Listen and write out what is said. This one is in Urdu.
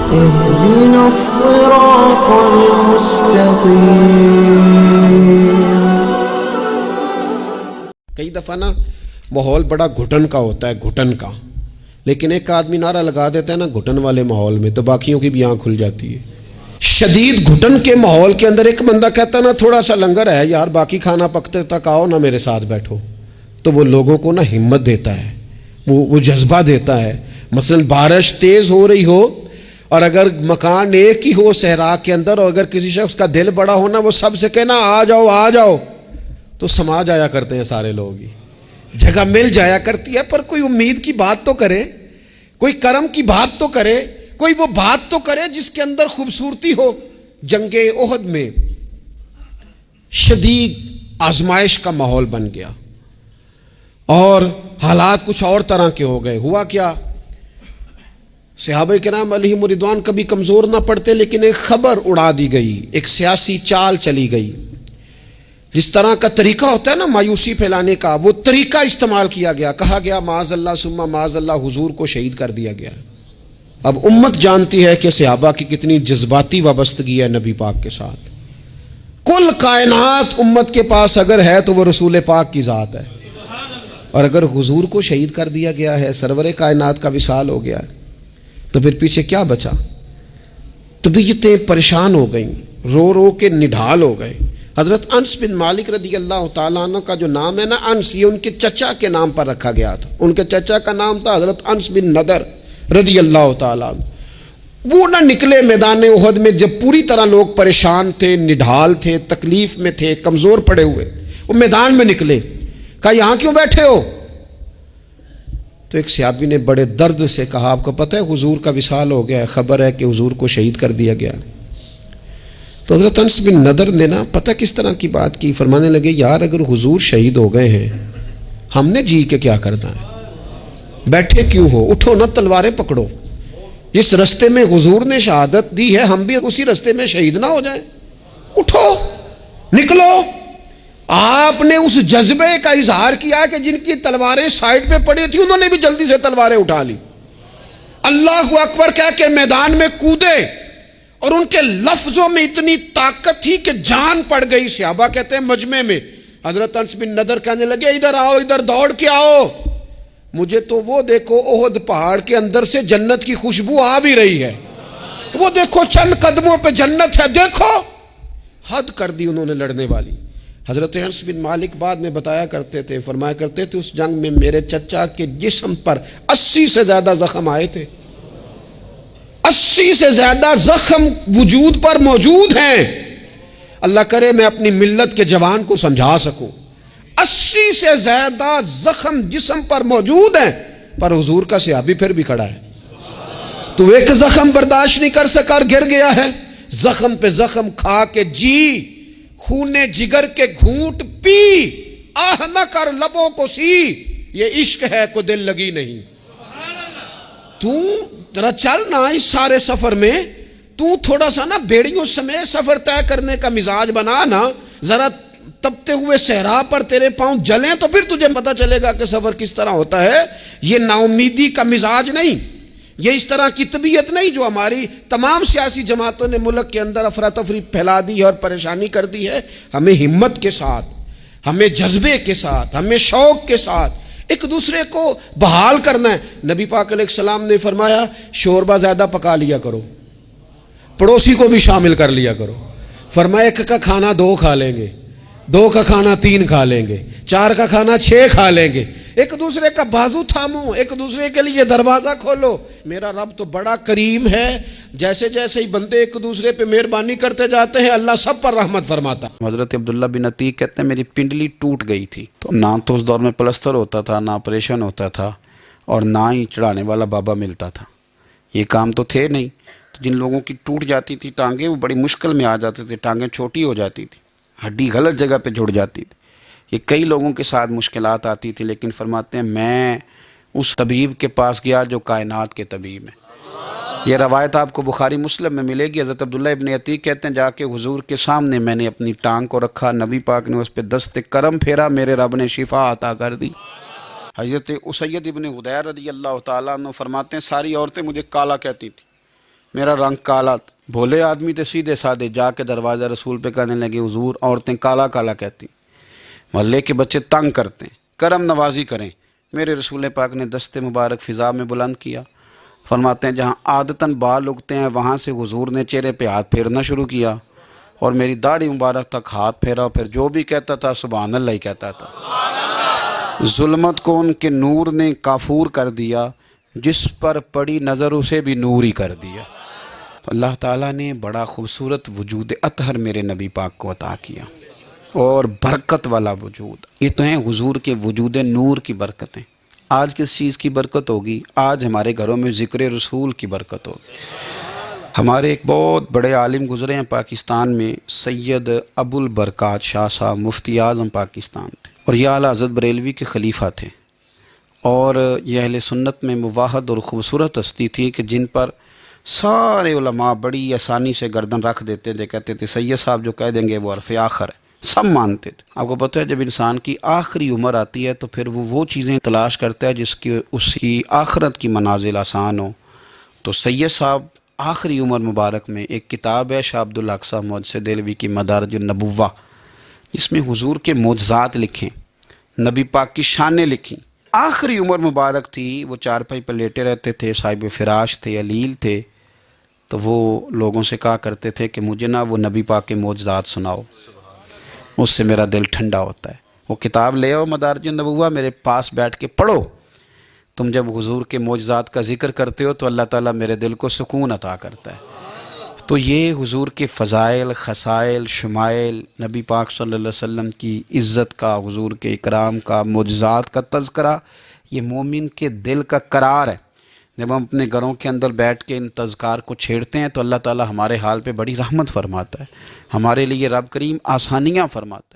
اهدنا الصراط المستقیم۔ کئی دفعہ نا ماحول بڑا گھٹن کا ہوتا ہے، گھٹن کا، لیکن ایک آدمی نعرہ لگا دیتا ہے نا گھٹن والے ماحول میں، تو باقیوں کی بھی آنکھ کھل جاتی ہے۔ شدید گھٹن کے ماحول کے اندر ایک بندہ کہتا نا تھوڑا سا لنگر ہے یار، باقی کھانا پکتے تک آؤ نا میرے ساتھ بیٹھو، تو وہ لوگوں کو نا ہمت دیتا ہے، وہ جذبہ دیتا ہے۔ مثلا بارش تیز ہو رہی ہو اور اگر مکان ایک ہی ہو صحرا کے اندر، اور اگر کسی شخص کا دل بڑا ہونا، وہ سب سے کہنا آ جاؤ آ جاؤ، تو سما جایا کرتے ہیں سارے لوگ ہی، جگہ مل جایا کرتی ہے۔ پر کوئی امید کی بات تو کرے، کوئی کرم کی بات تو کرے، کوئی وہ بات تو کرے جس کے اندر خوبصورتی ہو۔ جنگ احد میں شدید آزمائش کا ماحول بن گیا اور حالات کچھ اور طرح کے ہو گئے۔ ہوا کیا، صحابہ کرام علیہم رضوان کبھی کمزور نہ پڑتے، لیکن ایک خبر اڑا دی گئی، ایک سیاسی چال چلی گئی۔ جس طرح کا طریقہ ہوتا ہے نا مایوسی پھیلانے کا، وہ طریقہ استعمال کیا گیا۔ کہا گیا معاذ اللہ ثم معاذ اللہ، حضور کو شہید کر دیا گیا۔ اب امت جانتی ہے کہ صحابہ کی کتنی جذباتی وابستگی ہے نبی پاک کے ساتھ۔ کل کائنات امت کے پاس اگر ہے تو وہ رسول پاک کی ذات ہے، اور اگر حضور کو شہید کر دیا گیا ہے، سرور کائنات کا وصال ہو گیا ہے، تو پھر پیچھے کیا بچا؟ طبیعتیں پریشان ہو گئیں، رو رو کے نڈھال ہو گئے۔ حضرت انس بن مالک رضی اللہ تعالیٰ عنہ کا جو نام ہے نا انس، یہ ان کے چچا کے نام پر رکھا گیا تھا۔ ان کے چچا کا نام تھا حضرت انس بن نضر رضی اللہ تعالیٰ عنہ۔ وہ نہ نکلے میدان احد میں جب پوری طرح لوگ پریشان تھے، نڈھال تھے، تکلیف میں تھے، کمزور پڑے ہوئے، وہ میدان میں نکلے۔ کہا یہاں کیوں بیٹھے ہو؟ تو ایک صحابی نے بڑے درد سے کہا آپ کو پتہ ہے حضور کا وصال ہو گیا ہے، خبر ہے کہ حضور کو شہید کر دیا گیا۔ تو حضرت انس بن نضر نے نا پتہ کس طرح کی بات کی، فرمانے لگے یار اگر حضور شہید ہو گئے ہیں، ہم نے جی کے کیا کرنا ہے؟ بیٹھے کیوں ہو؟ اٹھو نا، تلواریں پکڑو۔ جس رستے میں حضور نے شہادت دی ہے، ہم بھی اسی رستے میں شہید نہ ہو جائیں۔ اٹھو، نکلو۔ آپ نے اس جذبے کا اظہار کیا کہ جن کی تلواریں سائڈ پہ پڑی تھی انہوں نے بھی جلدی سے تلواریں اٹھا لی، اللہ اکبر کہہ کے میدان میں کودے، اور ان کے لفظوں میں اتنی طاقت تھی کہ جان پڑ گئی۔ صحابہ کہتے ہیں مجمع میں حضرت انس بن نضر کہنے لگے ادھر آؤ، ادھر دوڑ کے آؤ، مجھے تو وہ دیکھو احد پہاڑ کے اندر سے جنت کی خوشبو آ بھی رہی ہے، وہ دیکھو چند قدموں پہ جنت ہے، دیکھو۔ حد کر دی انہوں نے لڑنے والی۔ حضرت انس بن مالک بعد میں بتایا کرتے تھے، فرمایا کرتے تھے اس جنگ میں میرے چچا کے جسم پر 80 سے زیادہ زخم آئے تھے، 80 سے زیادہ زخم وجود پر موجود ہیں۔ اللہ کرے میں اپنی ملت کے جوان کو سمجھا سکوں، 80 سے زیادہ زخم جسم پر موجود ہیں، پر حضور کا صحابی پھر بھی کھڑا ہے۔ تو ایک زخم برداشت نہیں کر سکا اور گر گیا ہے، زخم پہ زخم کھا کے جی، خون جگر کے گھونٹ پی، آہ نہ کر لبوں کو سی، یہ عشق ہے کو دل لگی نہیں۔ تو ذرا چل نا اس سارے سفر میں، تو تھوڑا سا نا بیڑیوں سمیت سفر طے کرنے کا مزاج بنا نا، ذرا تپتے ہوئے صحرا پر تیرے پاؤں جلیں تو پھر تجھے پتہ چلے گا کہ سفر کس طرح ہوتا ہے۔ یہ نا امیدی کا مزاج نہیں، یہ اس طرح کی طبیعت نہیں جو ہماری تمام سیاسی جماعتوں نے ملک کے اندر افراتفری پھیلا دی ہے اور پریشانی کر دی ہے۔ ہمیں ہمت کے ساتھ، ہمیں جذبے کے ساتھ، ہمیں شوق کے ساتھ ایک دوسرے کو بحال کرنا ہے۔ نبی پاک علیہ السلام نے فرمایا شوربہ زیادہ پکا لیا کرو، پڑوسی کو بھی شامل کر لیا کرو۔ فرمایا ایک کا کھانا 2 کھا لیں گے، 2 کا کھانا 3 کھا لیں گے، 4 کا کھانا 6 کھا لیں گے۔ ایک دوسرے کا بازو تھامو، ایک دوسرے کے لیے دروازہ کھولو۔ میرا رب تو بڑا کریم ہے، جیسے جیسے ہی بندے ایک دوسرے پہ مہربانی کرتے جاتے ہیں اللہ سب پر رحمت فرماتا۔ حضرت عبداللہ بن عتیق کہتے ہیں میری پنڈلی ٹوٹ گئی تھی، تو نہ تو اس دور میں پلستر ہوتا تھا، نہ آپریشن ہوتا تھا، اور نہ ہی چڑھانے والا بابا ملتا تھا، یہ کام تو تھے نہیں۔ تو جن لوگوں کی ٹوٹ جاتی تھی ٹانگیں، وہ بڑی مشکل میں آ جاتے تھے، ٹانگیں چھوٹی ہو جاتی تھی، ہڈی غلط جگہ پہ جڑ جاتی تھی، یہ کئی لوگوں کے ساتھ مشکلات آتی تھی، لیکن فرماتے ہیں میں اس طبیب کے پاس گیا جو کائنات کے طبیب ہیں۔ یہ روایت آپ کو بخاری مسلم میں ملے گی۔ حضرت عبداللہ ابن عتیق کہتے ہیں جا کے حضور کے سامنے میں نے اپنی ٹانگ کو رکھا، نبی پاک نے اس پہ دست کرم پھیرا، میرے رب نے شفا عطا کر دی۔ حضرت اسید ابن حدیر رضی اللہ تعالیٰ عنہ فرماتے ہیں ساری عورتیں مجھے کالا کہتی تھی، میرا رنگ کالا تھا. بھولے آدمی تھے سیدھے سادے, جا کے دروازہ رسول پہ کہنے لگے حضور عورتیں کالا کالا کہتی, محلے کے بچے تنگ کرتے ہیں, کرم نوازی کریں. میرے رسول پاک نے دست مبارک فضا میں بلند کیا, فرماتے ہیں جہاں عادتاً بال اگتے ہیں وہاں سے حضور نے چہرے پہ ہاتھ پھیرنا شروع کیا اور میری داڑھی مبارک تک ہاتھ پھیرا, پھر جو بھی کہتا تھا سبحان اللہ ہی کہتا تھا. ظلمت کو ان کے نور نے کافور کر دیا, جس پر پڑی نظر اسے بھی نور ہی کر دیا. تو اللہ تعالیٰ نے بڑا خوبصورت وجود اطہر میرے نبی پاک کو عطا کیا, اور برکت والا وجود. یہ تو ہیں حضور کے وجود نور کی برکتیں. آج کس چیز کی برکت ہوگی؟ آج ہمارے گھروں میں ذکر رسول کی برکت ہوگی. ہمارے ایک بہت بڑے عالم گزرے ہیں پاکستان میں, سید ابو البرکات شاہ صاحب, مفتی اعظم پاکستان تھے, اور یہ اعلیٰ حضرت بریلوی کے خلیفہ تھے. اور یہ اہل سنت میں مواحد اور خوبصورت ہستی تھی کہ جن پر سارے علماء بڑی آسانی سے گردن رکھ دیتے تھے, کہتے تھے سید صاحب جو کہہ دیں گے وہ حرف آخر ہے, سب مانتے تھے. آپ کو پتہ ہے جب انسان کی آخری عمر آتی ہے تو پھر وہ چیزیں تلاش کرتا ہے جس کی اس کی آخرت کی منازل آسان ہو. تو سید صاحب آخری عمر مبارک میں ایک کتاب ہے شاہ عبد الحق صاحب محدث دہلوی کی مدارج النبوہ, جس میں حضور کے معجزات لکھیں, نبی پاک کی شانیں لکھیں. آخری عمر مبارک تھی, وہ چارپائی پر لیٹے رہتے تھے, صاحب فراش تھے, علیل تھے. تو وہ لوگوں سے کہا کرتے تھے کہ مجھے نا وہ نبی پاک کے معجزات سناؤ, اس سے میرا دل ٹھنڈا ہوتا ہے. وہ کتاب لے آؤ مدارج النبوہ, میرے پاس بیٹھ کے پڑھو. تم جب حضور کے معجزات کا ذکر کرتے ہو تو اللہ تعالیٰ میرے دل کو سکون عطا کرتا ہے. تو یہ حضور کے فضائل, خصائل, شمائل, نبی پاک صلی اللہ علیہ وسلم کی عزت کا, حضور کے اکرام کا, معجزات کا تذکرہ, یہ مومن کے دل کا قرار ہے. جب ہم اپنے گھروں کے اندر بیٹھ کے ان تذکار کو چھیڑتے ہیں تو اللہ تعالیٰ ہمارے حال پہ بڑی رحمت فرماتا ہے, ہمارے لیے رب کریم آسانیاں فرماتا ہے.